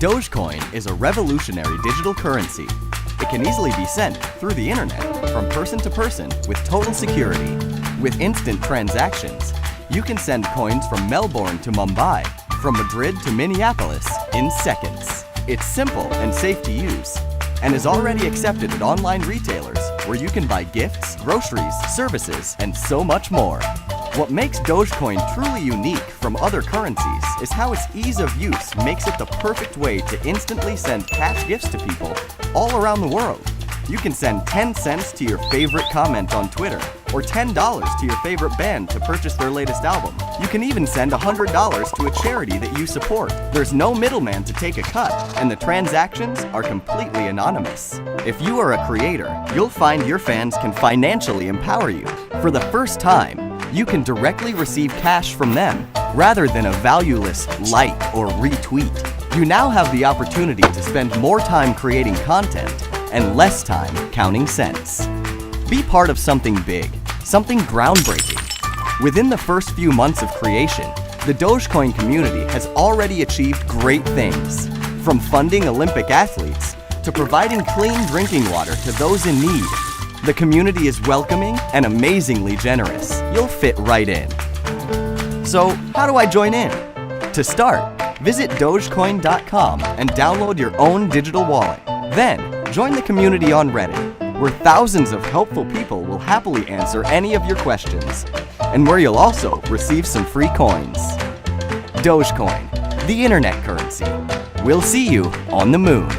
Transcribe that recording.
Dogecoin is a revolutionary digital currency. It can easily be sent through the internet from person to person with total security. With instant transactions, you can send coins from Melbourne to Mumbai, from Madrid to Minneapolis in seconds. It's simple and safe to use, and is already accepted at online retailers where you can buy gifts, groceries, services, and so much more. What makes Dogecoin truly unique from other currencies is how its ease of use makes it the perfect way to instantly send cash gifts to people all around the world. You can send 10 cents to your favorite comment on Twitter, or $10 to your favorite band to purchase their latest album. You can even send $100 to a charity that you support. There's no middleman to take a cut, and the transactions are completely anonymous. If you are a creator, you'll find your fans can financially empower you. For the first time, you can directly receive cash from them, rather than a valueless like or retweet. You now have the opportunity to spend more time creating content and less time counting cents. Be part of something big, something groundbreaking. Within the first few months of creation, the Dogecoin community has already achieved great things, from funding Olympic athletes to providing clean drinking water to those in need. The community is welcoming and amazingly generous. You'll fit right in. So, how do I join in? To start, visit Dogecoin.com and download your own digital wallet. Then, join the community on Reddit, where thousands of helpful people will happily answer any of your questions, and where you'll also receive some free coins. Dogecoin, the internet currency. We'll see you on the moon.